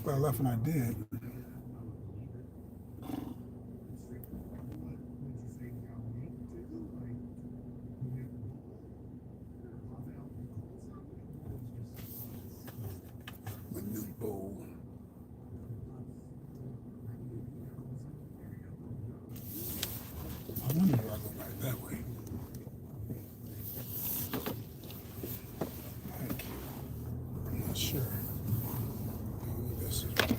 But I left when I did. My new bowl. I wonder if I go back that way. Heck, I'm not sure. Maybe this is better.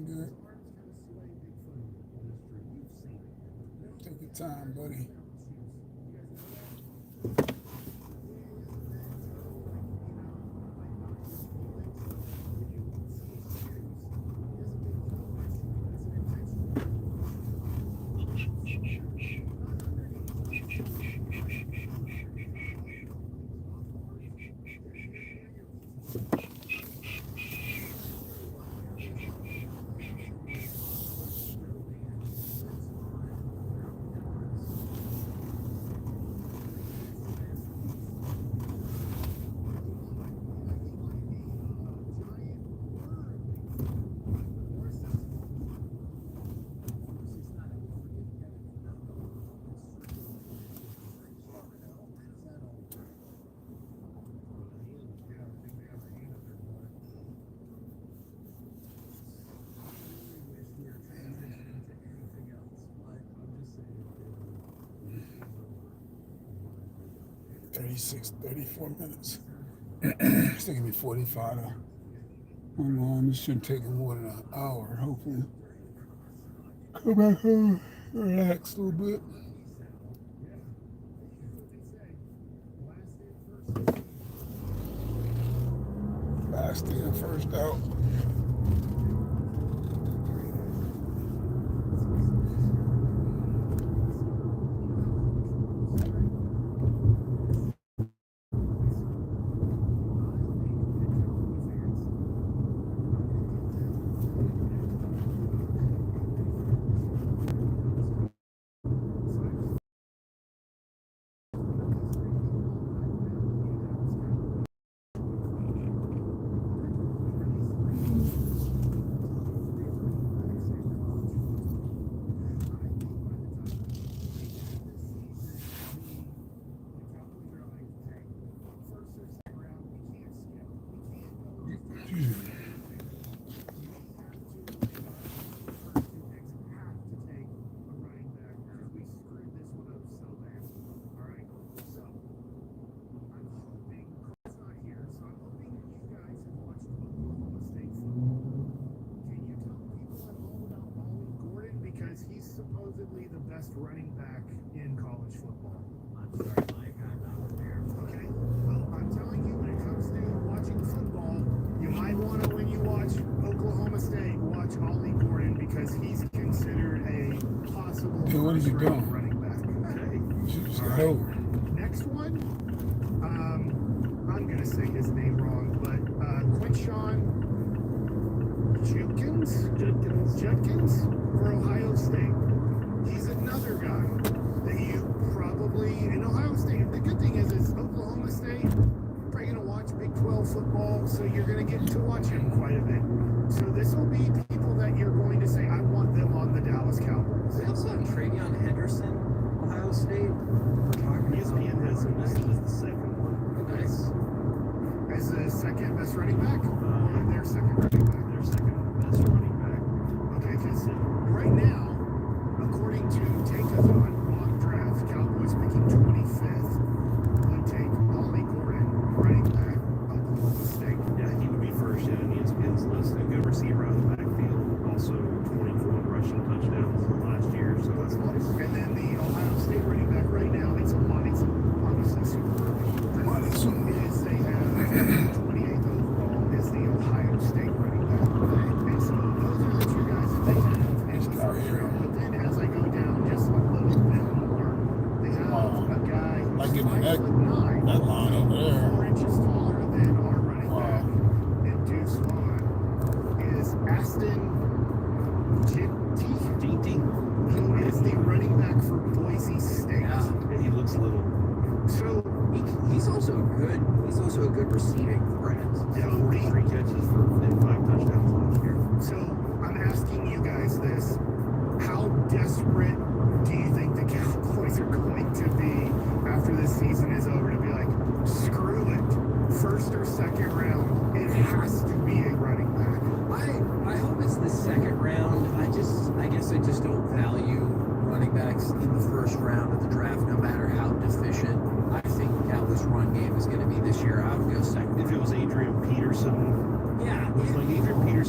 Good. Take your time, buddy. Thirty-four minutes. It's taking me 45 to unwind. This shouldn't take more than an hour, hopefully. Come back home, relax a little bit. Last in, first out. Supposedly the best running back in college football. I'm sorry, Mike, I'm not prepared. Okay, well, I'm telling you, when it comes to watching football, you might want to, when you watch Oklahoma State, watch Ollie Gordon because he's considered a possible What are you doing? running back. Okay. Just got over. Next one, I'm gonna say his name wrong, but Quinshawn Judkins for Ohio State. He's another guy that you probably, in Ohio State, the good thing is Oklahoma State, you're probably going to watch Big 12 football, so you're going to get to watch him quite a bit. So this will be people that you're going to say, I want them on the Dallas Cowboys. They also have Travion Henderson, Ohio State. ESPN has him listed as the second one. Nice. As the second best running back? Or their second running back? Their second best running back. Okay, because right now, according to Tankathon mock draft, Cowboys picking 25th would take Ollie Gordon, running back, Oklahoma State. Yeah, he would be first in ESPN's list. A good receiver out of the backfield. Also 24 rushing touchdowns last year. So That's nice. And then the Ohio State running back right now, it's obviously super early. Is they have 28th overall is the Ohio State running back.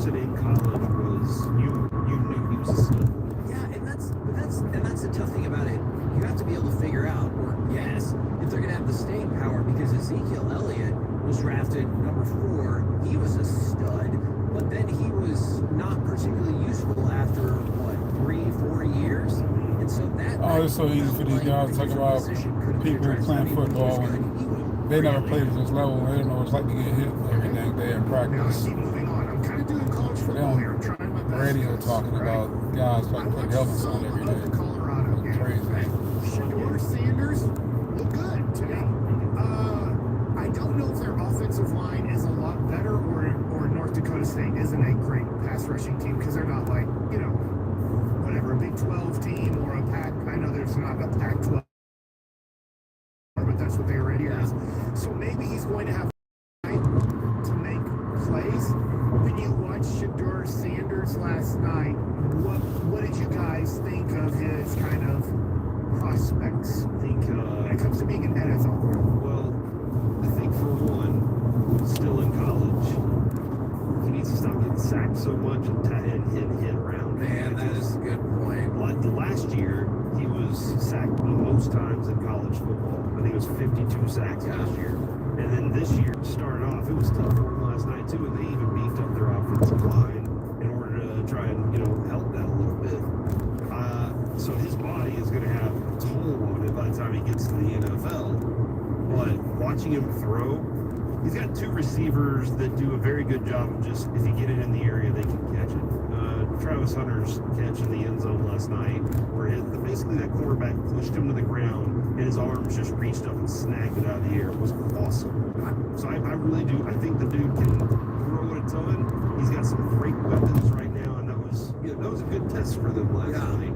Henderson in college was you knew he was a stud. Yeah, and that's the tough thing about it. You have to be able to figure out or guess if they're gonna have the staying power, because Ezekiel Elliott was drafted number 4. He was a stud, but then he was not particularly useful after what, 3-4 years. And so that It's so easy for these guys to talk about people playing football and they never played at this level. They don't know what it's like to get hit every dang day in Now I practice. keep moving on. I'm kind of doing college They football on here. I'm trying my best. radio talking right? about guys I like putting watched helmets on some every of the day. Colorado game. Crazy. Shador Sanders look good to me. I don't know if their offensive line is a lot better or North Dakota State isn't a great pass rushing team because they're not like, whatever, a Big 12 team or a Pac. I know there's not a Pac 12, but that's what they already is. So maybe he's going to have to make plays. When you watched Shador Sanders last night, what did you guys think of his kind of prospects I think when it comes to being an NFL quarterback? well, I think for one, still in college, he needs to stop getting sacked so much and hit around. Man, that is a good point. Like the last year, he was sacked the most times in college football. I think it was 52 sacks last year. And then this year, to start off, it was tough for him last night too, and they even beefed up their offensive line in order to try and help that a little bit. So his body is going to have a toll on it by the time he gets to the NFL. But watching him throw, he's got 2 receivers that do a very good job of just, if you get it in the area, they can catch it. Travis Hunter's catch in the end zone last night, where basically that quarterback pushed him to the ground and his arms just reached up and snagged it out of the air. It was awesome. So I really do. I think the dude can throw it a ton. He's got some great weapons right now, and that was a good test for them last night.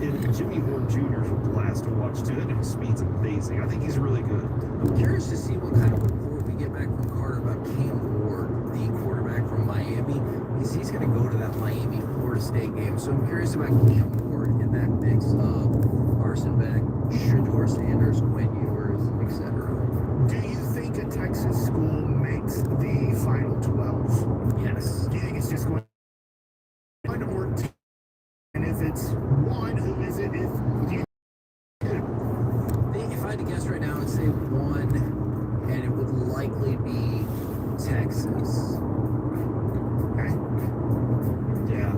And Jimmy Horn Jr. is a blast to watch too. That dude's speed's amazing. I think he's really good. I'm curious to see what kind of report we get back from Carter about Cam Ward, the quarterback from Miami. He's going to go to that Miami Florida State game. So I'm curious about Cam Ward in that mix of Carson Beck, Shador Sanders, Quinn Ewers, etc. Do you think a Texas school makes the final 12? Yes. Do you think it's just going 1 or 2? And if it's 1, who is it? If I had to guess right now, I'd say 1, and it would likely be Texas. Okay. Yeah,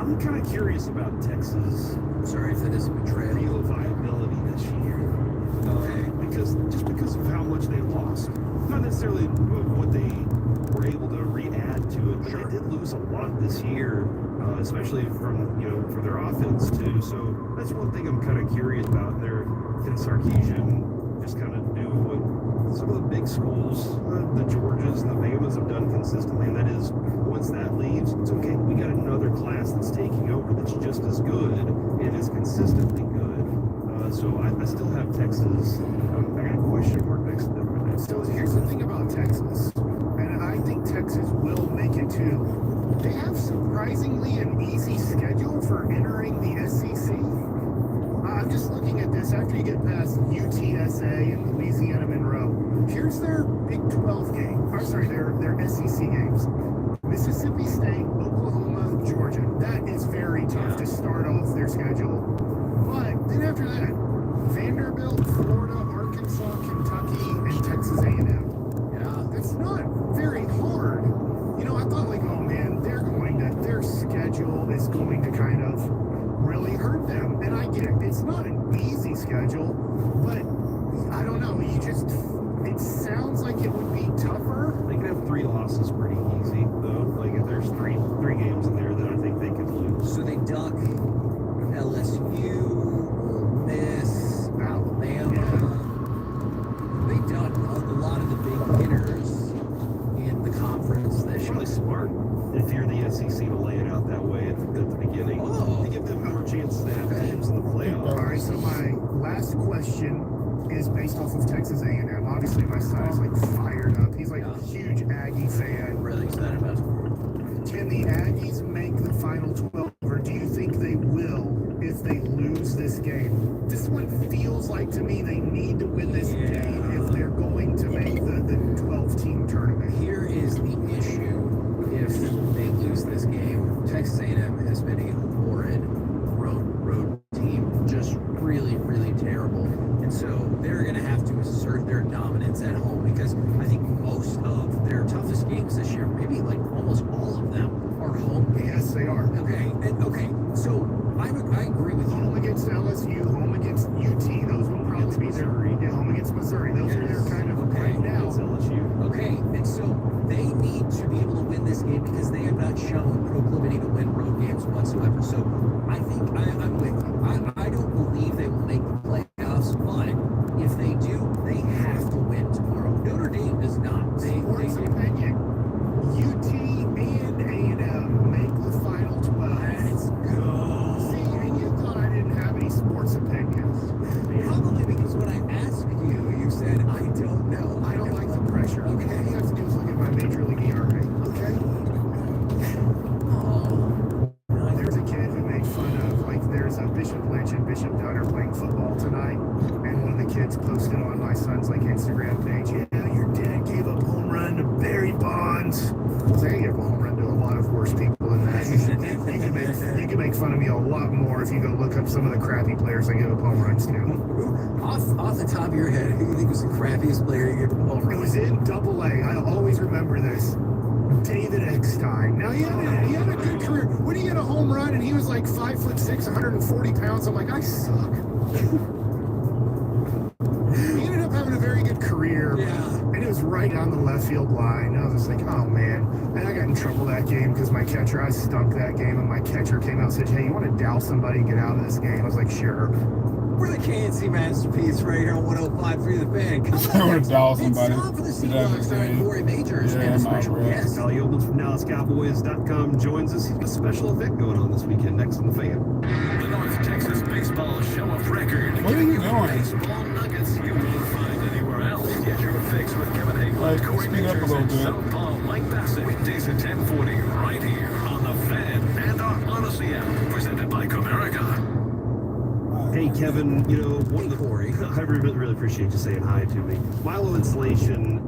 I'm kind of curious about Texas' Sorry if that is a betrayal. real viability this year. Because of how much they lost. Not necessarily what they were able to re-add to it, but they did lose a lot this year, especially from for their offense too. So that's one thing I'm kind of curious about. Can Sarkisian just kind of do what some of the big schools, the Georgias and the Bamas have done consistently, and that is once that leaves, it's okay. We got another class that's taking over that's just as good and is consistently good. So I still have Texas. I got a question mark next to them. So here's the thing about Texas, and I think Texas will make it too. They have surprisingly an easy schedule for entering the SEC. I'm just looking at this after you get past UTSA and Louisiana Monroe. Here's their Big 12 game. Or sorry, their SEC games. Mississippi State, Oklahoma, Georgia. That is very tough to start off their schedule. But then after that, Vanderbilt, Florida, Arkansas, Kentucky, and Texas A&M. Yeah. That's not very hard. I thought like, oh man, their schedule is going to kind of really hurt them. And I get it. It's not an easy schedule, but I don't know. It sounds like it would be tougher. They can have 3 losses pretty easy, though. Like if there's three games in there that I think they could lose. So they duck LSU, Ole Miss, Alabama. They duck a lot of the big hitters in the conference this It's year. really smart if you're the SEC to lay it out that way at the beginning. Oh. To give them more chances to have teams in the playoffs. All right, so my last question is based off of Texas A&M. Obviously, my son is like fired up. He's like a huge Aggie I'm fan. really excited about it. Can the Aggies make the final 12, or do you think they will if they lose this game? This one feels like to me they need to win this game if they're going to make the 12-team tournament. Here is the issue. If they this game. Texas A&M has been a horrid road team, just really, really terrible. And so they're going to have to assert their dominance at home because I think most of their toughest games this year, maybe like almost all of them, are home games. Yes, they are. Okay. So I agree with you. Home against LSU, home against UT. Those will probably be their home against Missouri. Those are their kind of right now. Against LSU. Okay, and so they need to be able to win this game because they have not shown proclivity to win road games whatsoever. So I think I'm with you. I don't believe they will make the playoffs, but if they do, they have to win tomorrow. Notre Dame does not. Sports opinion. UT and A&M make the final 12. Let's go. See, and you thought I didn't have any sports opinions. Probably because when I asked you, you said, I don't know. I don't like the pressure. Okay. All you have to do is look at my Major League ERA. Okay? Oh. There's a kid who made fun of, like, there's a Bishop Lynch and Bishop Dunner playing football tonight, and one of the kids posted on my son's, like, Instagram page, yeah, your dad gave up home run to Barry Bonds. So I gave up a home run to a lot of worse people than that. You can make fun of me a lot more if you go look up some of the crappy players I give up home runs to. Off the top of your head, who do you think was the crappiest player you gave a home It run? was in Double A. I always remember this. David Eckstein. Now he had a good career. When he hit a home run and he was like 5'6", 140 pounds, I'm like, I suck. He ended up having a very good career. Yeah. And it was right on the left field line. I was just like, oh man. And I got in trouble that game because my catcher, I stunk that game, and my catcher came out and said, hey, you want to douse somebody and get out of this game? I was like, sure. We're the KNC Masterpiece right here on 105.3 The Fan. I wanna dial somebody. It's time for the Get out of Seahawks this starring game. Corey Majors Yeah, and a my special bad. guest. Sally Yeoman from DallasCowboys.com joins us. He's got a special event going on this weekend next on The Fan. The North Texas Baseball Show of Record. What are you doing? Baseball nuggets you won't find anywhere else. Get your fix with Kevin Hagelin, Right, Corey speed up a Majors, little and bit. Southpaw Mike Bassett. Weekdays at 10:40 right here on The Fan and our Odyssey app. Presented by Comerica. Hey, Kevin, you know, Hey, Corey. I really appreciate you saying hi to me. Milo Insulation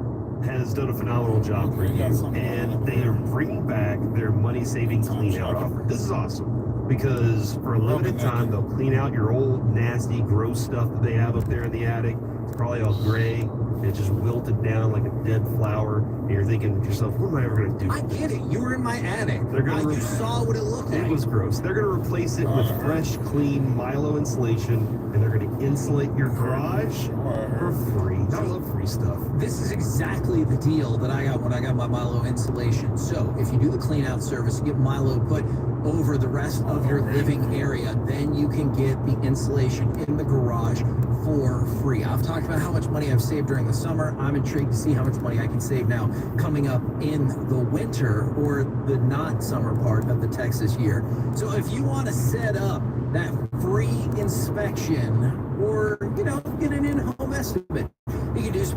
has done a phenomenal job for you, and they are bringing back their money-saving clean-out offer. This is awesome because for a limited time, they'll clean out your old, nasty, gross stuff that they have up there in the attic. It's probably all gray. It's just wilted down like a dead flower, and you're thinking to yourself, what am I ever going to do? I get it. You were in my attic. They're gonna You saw what it looked It like. was gross. They're going to replace it with fresh, clean Milo insulation, and they're going to insulate your garage for free. I love free stuff. This is exactly the deal that I got when I got my Milo insulation. So if you do the clean out service, you get Milo put over the rest of your living area, then you can get the insulation in the garage for free. I've talked about how much money I've saved during the summer. I'm intrigued to see how much money I can save now coming up in the winter or the not summer part of the Texas year. So if you want to set up that free inspection or, you know, get an in-home estimate, you can do so.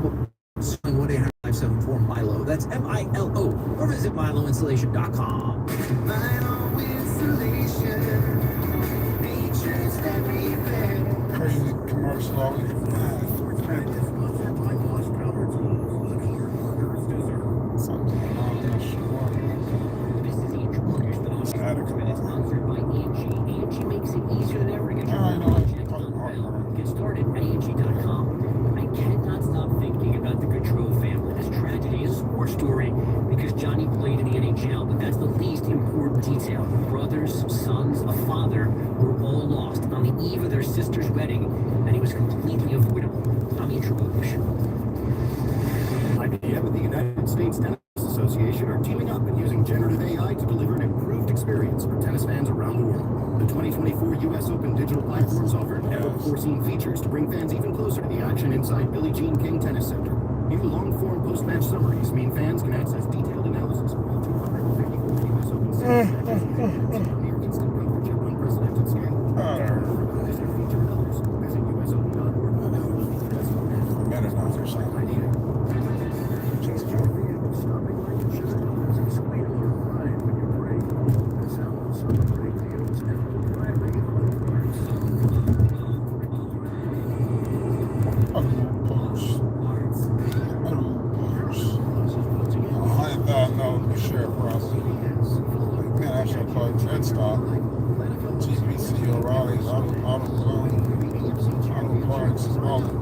1-800-574-MILO. That's MILO. Or visit MiloInsulation.com. Milo Insulation, nature's very best. Crazy commercial always. Something I'm not sure. This is Andrew Myers, the It's adequate. It's sponsored by Angie. Angie makes it easier than ever to get your I know. project done. Get started at Angie.com. I cannot stop thinking about the Gaudreau family. This tragedy is a war story because Johnny played in the NHL, but that's the least important detail. Brothers, sons, a father were all lost on the eve of their sister's wedding, and it was completely avoidable. I'm Andrew Bush. IBM and the United States Tennis Association are teaming up and using generative AI to deliver an improved experience for tennis fans around the world. The 2024 U.S. Open digital platforms offer never-before-seen features to bring fans even closer to the action inside Billie Jean King Tennis Center. New long-form post-match summaries mean fans can access detailed analysis of all 254 U.S. Open series matches on near instant coverage at unprecedented scale. This new feature and others. Visit usopen.org. Better not or something. pit stop. GPC O'Reilly's auto parts, all of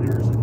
There's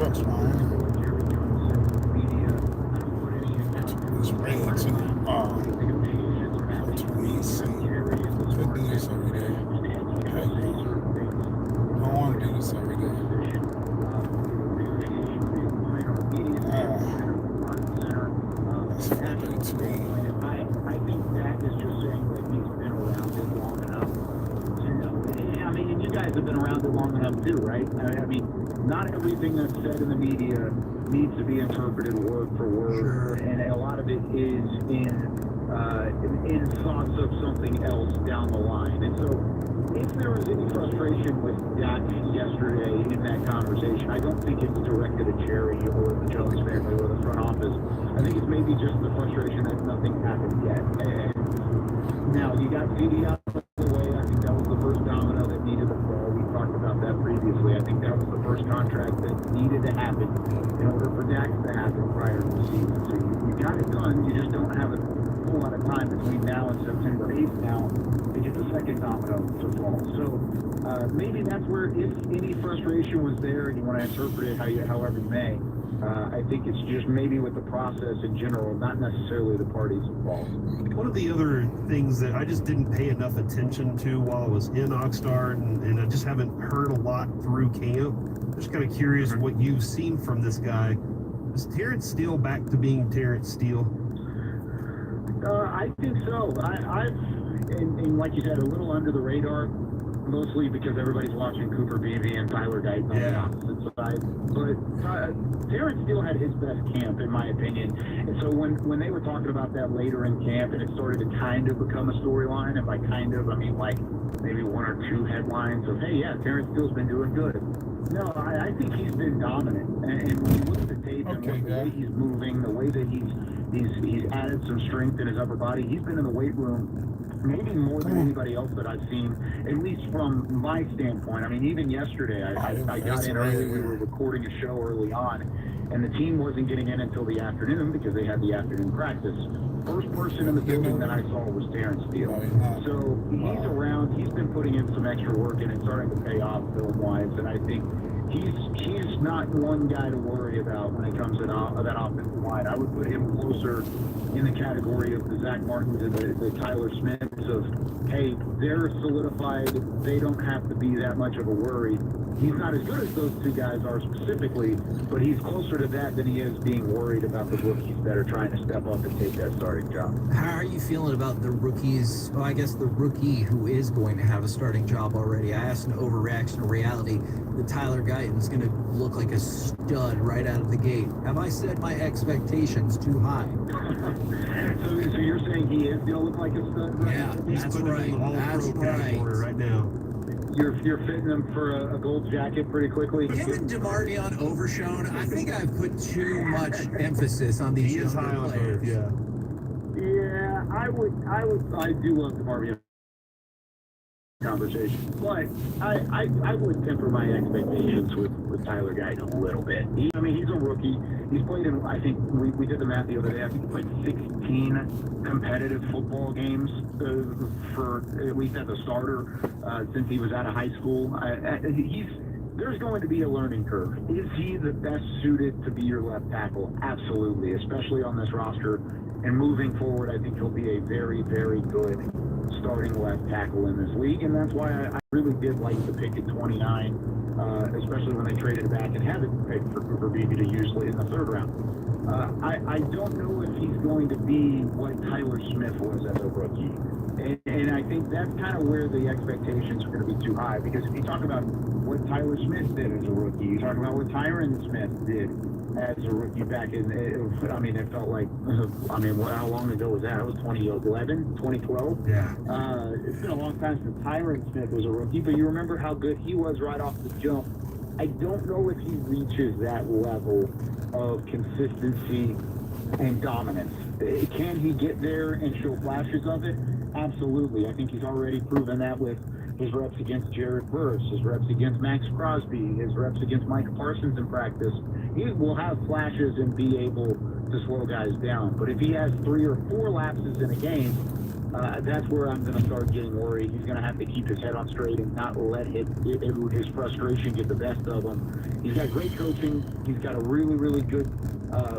trucks flying. It's raining too. Couldn't do this every day. Heck no. I don't want to do this every day. That's 4:32. I think that is just saying that he's been around it long enough. I mean, and you guys have been around it long enough too, right? I mean, not everything that's said in the media needs to be interpreted word for word, Sure. and a lot of it is in thoughts of something else down the line. And so, if there was any frustration with Dak yesterday in that conversation, I don't think it's directed at Jerry or the Jones family or the front office. I think it's maybe just the frustration that nothing happened yet. And now, you got CD out of the way. I think that was the first domino that needed to fall. We talked about that previously. I think that was the first contract that needed to happen in order for Dak to happen prior to the season. So you got it done. You just don't have a whole lot of time between now and September 8th now to get the second domino to fall. So maybe that's where, if any frustration was there, and you want to interpret it however you may, I think it's just maybe with the process in general, not necessarily the parties involved. One of the other things that I just didn't pay enough attention to while I was in Oxnard, and I just haven't heard a lot through camp. I'm just kind of curious what you've seen from this guy. Is Terrence Steele back to being Terrence Steele? I think so. And like you said, a little under the radar, mostly because everybody's watching Cooper Beebe and Tyler Guyton on the opposite side. But Terrence Steele had his best camp, in my opinion. And so when they were talking about that later in camp, and it started to kind of become a storyline, and by kind of, I mean like maybe one or two headlines of, hey, yeah, Terrence Steele's been doing good. No, I think he's been dominant. And when you look at the tape and the way he's moving, the way that he's added some strength in his upper body, he's been in the weight room maybe more than anybody else that I've seen, at least from my standpoint. I mean, even yesterday, I got in early. We were recording a show early on, and the team wasn't getting in until the afternoon because they had the afternoon practice. First person in the building that I saw was Terrence Steele. So he's around. He's been putting in some extra work, and it's starting to pay off film-wise. And I think he's not one guy to worry about when it comes to that offensive line. I would put him closer in the category of the Zach Martins and the Tyler Smiths of, hey, they're solidified. They don't have to be that much of a worry. He's not as good as those two guys are specifically, but he's closer to that than he is being worried about the rookies that are trying to step up and take that starting job. How are you feeling about the rookies? Oh, I guess the rookie who is going to have a starting job already. I asked an overreaction of reality that Tyler Guyton's going to look like a stud right out of the gate. Have I set my expectations too high? So you're saying he is going to look like a stud? Right? Yeah, He's that's putting him right. in the all-pro category right now. You're fitting him for a gold jacket pretty quickly. Given DeMarvion Overshown, I think I've put too much emphasis on these He is younger high on players. both, yeah. Yeah, I do love the Marvin conversation, but I would temper my expectations with Tyler Guyton a little bit. He's a rookie. He's played in, I think, we did the math the other day, I think he played 16 competitive football games for, at least as a starter, since he was out of high school. There's going to be a learning curve. Is he the best suited to be your left tackle? Absolutely, especially on this roster. And moving forward, I think he'll be a very, very good starting left tackle in this league. And that's why I really did like the pick at 29, especially when they traded back and had it picked for Cooper Beebe to use in the third round. I don't know if he's going to be what Tyler Smith was as a rookie. And I think that's kind of where the expectations are going to be too high. Because if you talk about what Tyler Smith did as a rookie, you talk about what Tyron Smith did as a rookie back in, it felt like, how long ago was that? It was 2011, 2012? Yeah. It's been a long time since Tyron Smith was a rookie, but you remember how good he was right off the jump. I don't know if he reaches that level of consistency and dominance. Can he get there and show flashes of it? Absolutely. I think he's already proven that with his reps against Jared Verse, his reps against Max Crosby, his reps against Micah Parsons in practice. He will have flashes and be able to slow guys down. But if he has 3 or 4 lapses in a game, That's where I'm going to start getting worried. He's going to have to keep his head on straight and not let his frustration get the best of him. He's got great coaching. He's got a really, really good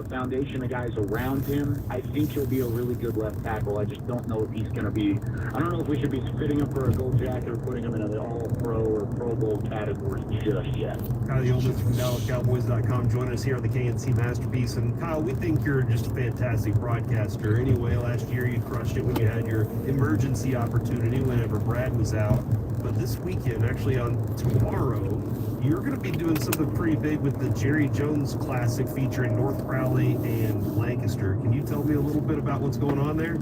foundation of guys around him. I think he'll be a really good left tackle. I just don't know if he's going to be. I don't know if we should be fitting him for a gold jacket or putting him in an all-pro or Pro Bowl category just yet. Kyle Yeomans from DallasCowboys.com joining us here on the KNC Masterpiece. And Kyle, we think you're just a fantastic broadcaster. Anyway, last year you crushed it when you had your emergency opportunity whenever Brad was out. But this weekend, actually on tomorrow, you're going to be doing something pretty big with the Jerry Jones Classic featuring North Crowley and Lancaster. Can you tell me a little bit about what's going on there?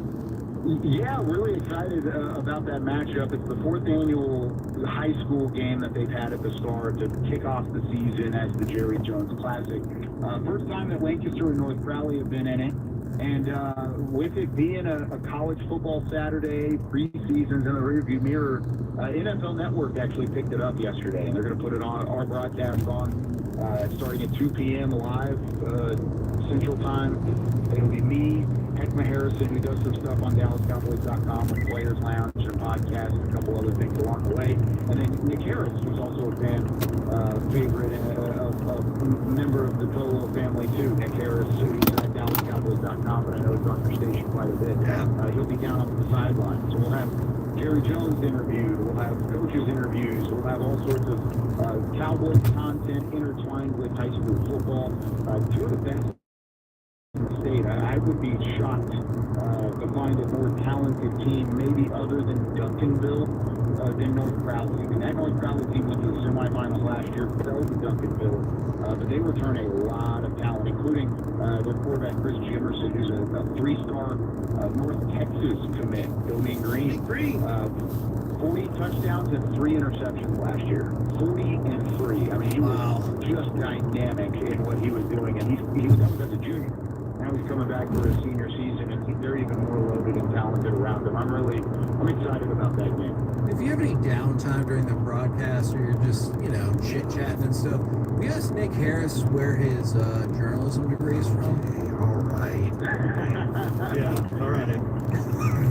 Yeah, really excited about that matchup. It's the 4th annual high school game that they've had at the Star to kick off the season as the Jerry Jones Classic. First time that Lancaster and North Crowley have been in it. And with it being a college football Saturday, preseason's in the rearview mirror, NFL Network actually picked it up yesterday, and they're going to put it on our broadcast on starting at 2 p.m. live Central Time. It'll be me, Heckma Harrison, who does some stuff on DallasCowboys.com with Players Lounge and podcasts and a couple other things along the way. And then Nick Harris, who's also a fan favorite and a member of the Tolo family too. Nick Harris, who's at DallasCowboys.com, but I know he's on your station quite a bit. He'll be down on the sideline. So we'll have Jerry Jones interviewed, we'll have coaches interviews, we'll have all sorts of Cowboys content intertwined with high school football. Two of the best in the state. I would be shocked to find a more talented team, maybe other than Duncanville, than North Crowley. And that North Crowley team went to the semifinals last year, fell to Duncanville, but they return a lot of talent, including their quarterback Chris Jimerson, who's a 3-star North Texas commit. Go Mean Green. 40 touchdowns and 3 interceptions last year. 40 and 3. I mean, he was just dynamic in what he was doing, and he was up as a junior. Now he's coming back for his senior season, and they're even more loaded and talented around him. I'm excited about that game. If you have any downtime during the broadcast or you're just, chit-chatting and stuff, we asked Nick Harris where his journalism degree is from. All right. Yeah, all right.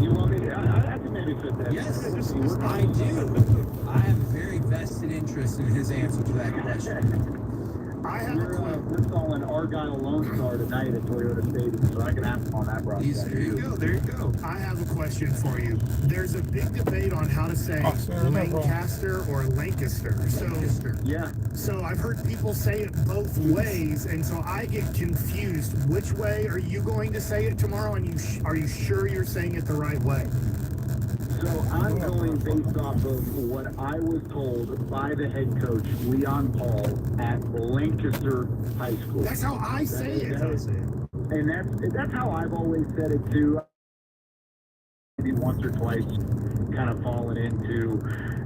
You want me to? I can maybe fit that. Yes, I do. I have a very vested interest in his answer to that question. I have a question. We're calling Argyle Lone Star tonight at Toyota Stadium, so I can ask him on that broadcast. There you go. There you go. I have a question for you. There's a big debate on how to say Lancaster or Lancaster. So I've heard people say it both ways, and so I get confused. Which way are you going to say it tomorrow? And are you sure you're saying it the right way? So I'm going based off of what I was told by the head coach, Leon Paul, at Lancaster High School. That's how I say it. And that's how I've always said it too. Maybe once or twice kind of fallen into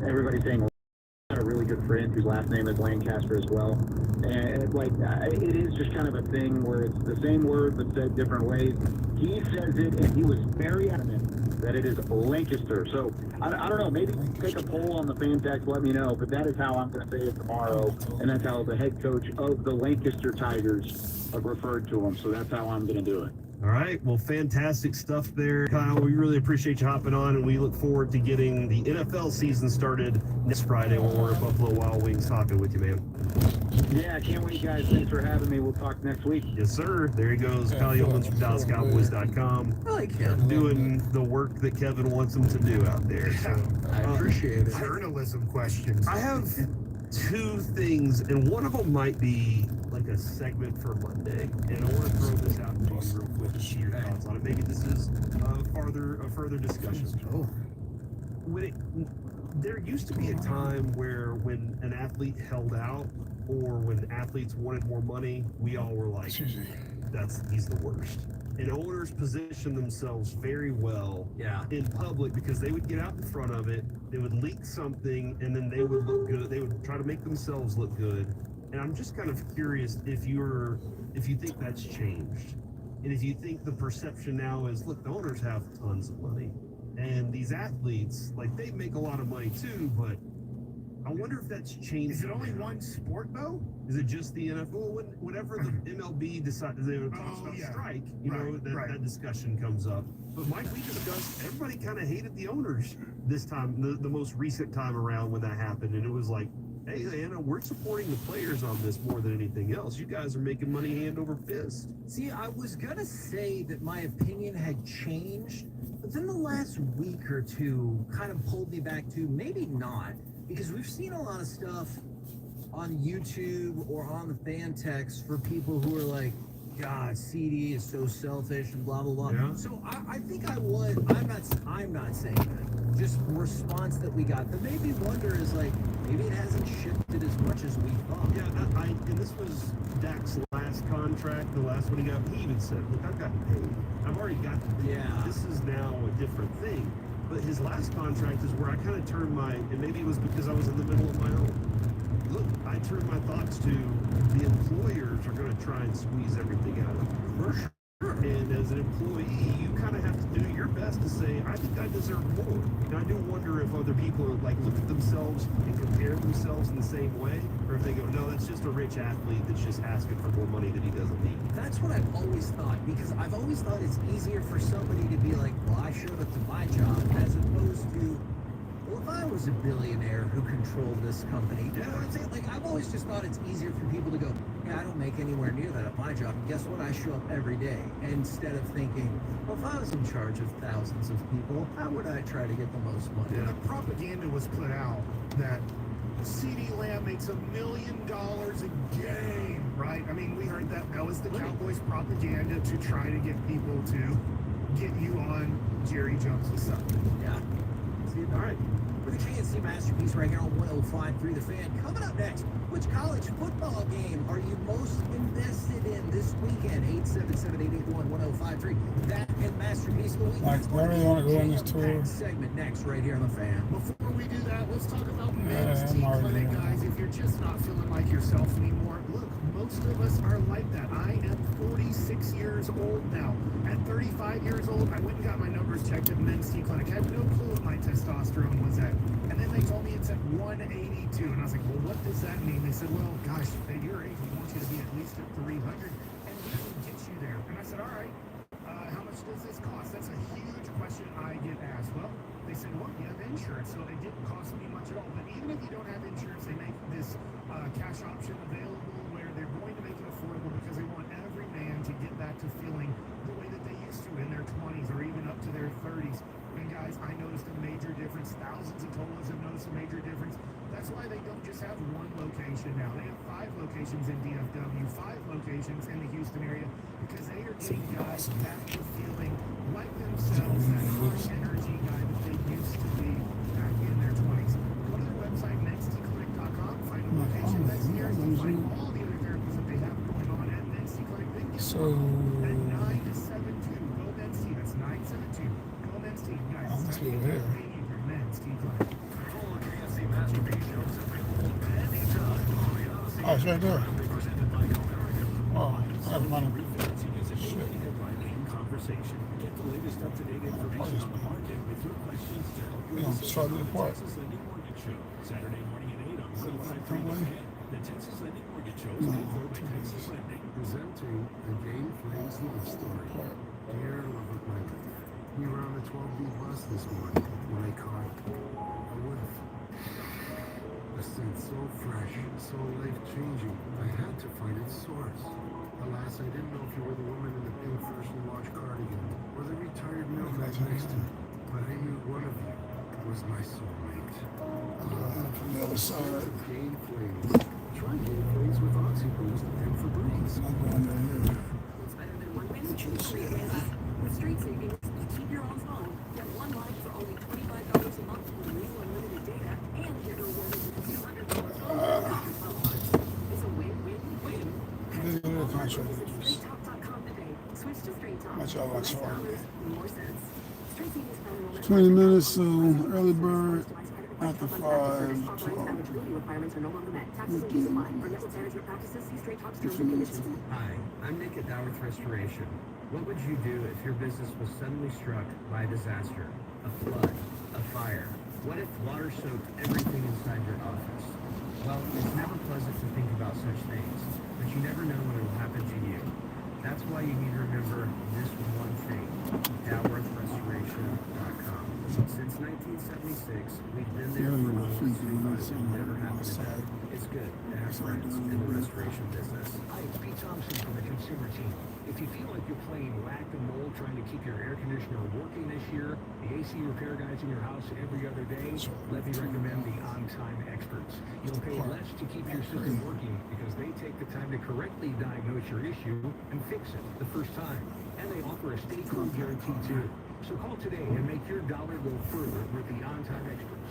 everybody saying, I got a really good friend whose last name is Lancaster as well. And it is just kind of a thing where it's the same word but said different ways. He says it, and he was very adamant that it is Lancaster. So I don't know, maybe take a poll on the fan text, let me know, but that is how I'm going to say it tomorrow, and that's how the head coach of the Lancaster Tigers referred to him, so that's how I'm going to do it. All right. Well, fantastic stuff there, Kyle. We really appreciate you hopping on, and we look forward to getting the NFL season started next Friday when we're at Buffalo Wild Wings talking with you, man. Yeah, I can't wait, guys. Thanks for having me. We'll talk next week. Yes, sir. There he goes. Kyle Yeomans from DallasCowboys.com. I like him. Doing the work that Kevin wants him to do out there. So, I appreciate it. Journalism questions. I have 2 things, and one of them might be like a segment for Monday, and I want to throw this out to you real quick to see your thoughts on it. Maybe this is a further discussion. There used to be a time where when an athlete held out or when athletes wanted more money, we all were like, he's the worst. And owners positioned themselves very well in public because they would get out in front of it, they would leak something, and then they would look good. They would try to make themselves look good. And I'm just kind of curious if you think that's changed. And if you think the perception now is, look, the owners have tons of money. And these athletes, they make a lot of money too, but I wonder if that's changed. Is it only one sport though? Is it just the NFL? Whenever the MLB decides they talks about strike, that discussion comes up. But Mike, we discussed, everybody kind of hated the owners this time, the most recent time around when that happened, and it was like, hey, Anna, we're supporting the players on this more than anything else. You guys are making money hand over fist. See, I was gonna say that my opinion had changed, but then the last week or two kind of pulled me back to maybe not, because we've seen a lot of stuff on YouTube or on the fan text for people who are like, God, CD is so selfish and blah blah blah. Yeah. So I think I would. I'm not saying that. Just response that we got that made me wonder is like maybe it hasn't shifted as much as we thought. Yeah, and this was Dak's last contract, the last one he got. He even said, look, I've gotten paid. I've already got the pay. Yeah. This is now a different thing. But his last contract is where I kind of turned and maybe it was because I was in the middle of my own. Look, I turned my thoughts to the employers are going to try and squeeze everything out of you. For sure. And as an employee, you kind of have to do your best to say, I think I deserve more. And I do wonder if other people like look at themselves and compare themselves in the same way, or if they go, no, that's just a rich athlete that's just asking for more money that he doesn't need. That's what I've always thought, because I've always thought it's easier for somebody to be like, well, I showed up to my job, as opposed to, well, if I was a billionaire who controlled this company, you know what I'm saying? Like, I've always just thought it's easier for people to go, yeah, I don't make anywhere near that at my job. And guess what? I show up every day. Instead of thinking, well, if I was in charge of thousands of people, how would I try to get the most money? When the propaganda was put out that CeeDee Lamb makes $1 million a game, right? I mean, we heard that was the Cowboys propaganda to try to get people to get you on Jerry Jones' side. Yeah. See, all right. With the KNC Masterpiece right here on 105.3 The Fan. Coming up next, which college football game are you most invested in this weekend? 877-881-1053. That and Masterpiece. Like, I really want to go on this tour. Segment next right here on The Fan. Before we do that, let's talk about Men's I'm Tea already Clinic, on. guys. If you're just not feeling like yourself anymore, look, most of us are like that. I am 46 years old now. At 35 years old, I went and got my numbers checked at Men's Tea Clinic. I had no clue what my testosterone was at. And then they told me it's at 182. And I was like, well, what does that mean? They said, well, gosh, at your age, we want you to be at least at 300. And we can get you there. And I said, all right, how much does this cost? That's a huge question I get asked. Well, they said, well, you have insurance. So it didn't cost me much at all. But even if you don't have insurance, they make this cash option available where they're going to make it affordable because they want every man to get back to feeling the way that they used to in their 20s or even up to their 30s. And guys, I noticed a major difference. Thousands of Tolas have noticed a major difference. That's why they don't just have one location now. They have 5 locations in DFW, 5 locations in the Houston area, because they are getting guys back to feeling like themselves, that high energy guy that they used to be back in their 20s. Go to their website, mensteaclinic.com, find a location that's near you, find all the other therapies that they have going on at Men's Tea Clinic. Then get at 972. Go Men's Tea. That's 972. Go Men's Tea. Guys, that's what we're here. Men's Tea Clinic. Full KFC Masterpiece shows available anytime on the Odyssey. Oh, it's right there. Presented by Comerica. Oh, I have money. Refinancing is a daily headline in conversation. Get the latest up-to-date information on the market with your questions to help you. We don't start it apart. Texas Lending Mortgage Show, Saturday morning at 8 on 105.3. The Texas Lending Mortgage Show is paid for by Texas Lending. Presenting a Game Flames love story. Dear love of my life, we were on the 12B bus this morning when I caught a whiff. A scent so fresh, so life-changing, I had to find its source. Alas, I didn't know if you were the woman in the pink freshly washed cardigan or the retired millwright next to me, but I knew one of you was my soulmate. From the other side. Game Flames. Try Game Flames with OxyBoost and Febreze. I'm going down here. It's better than one way to choose for your business. With Street Savings, you keep your own phone, get one line for only $25 a month with new unlimited data, and get rewarded with $200 phone after 12 months. It's a win-win-win. Look at the contract. StraightTalk.com today. Switch to Straight Talk. Much I like Less Shark. dollars, more sense. Straight Savings phone enrollment. 20 minutes, so early bird after 5. Eligibility requirements are no longer met. Taxes and fees apply. For network management practices, see Straight Talk's terms and conditions. Hi, I'm Nick at Dowerth Restoration. What would you do if your business was suddenly struck by a disaster, a flood, a fire, What if water soaked everything inside your office? Well, it's never pleasant to think about such things, but you never know when it will happen to you. That's why you need to remember this one thing, DalworthRestoration.com. Since 1976, we've been there for almost 35 and never happened again. It's good to have friends in the restoration business. Hi, it's Pete Thompson from the consumer team. If you feel like you're playing whack-a-mole trying to keep your air conditioner working this year, the AC repair guys in your house every other day, let me recommend the On-Time Experts. You'll pay less to keep your system working because they take the time to correctly diagnose your issue and fix it the first time. And they offer a stay cool guarantee too. So call today and make your dollar go further with the On-Time Experts.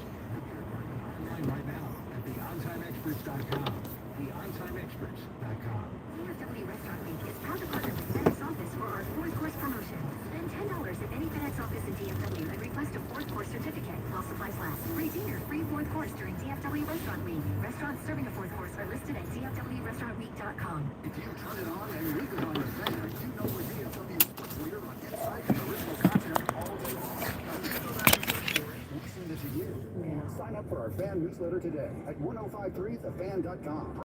Online right now at theontimeexperts.com. theontimeexperts.com. DFW Restaurant Week is proud to partner with FedEx Office for our fourth course promotion. Spend $10 at any FedEx office in DFW and request a fourth course certificate while supplies last. Free dinner, free fourth course during DFW Restaurant Week. Restaurants serving a fourth course are listed at DFWRestaurantWeek.com. If you turn it on and leave it on your fan, you know we're DFW Sports Leader on insight and original content all day long. We send it to you. Sign up for our fan newsletter today at 1053thefan.com.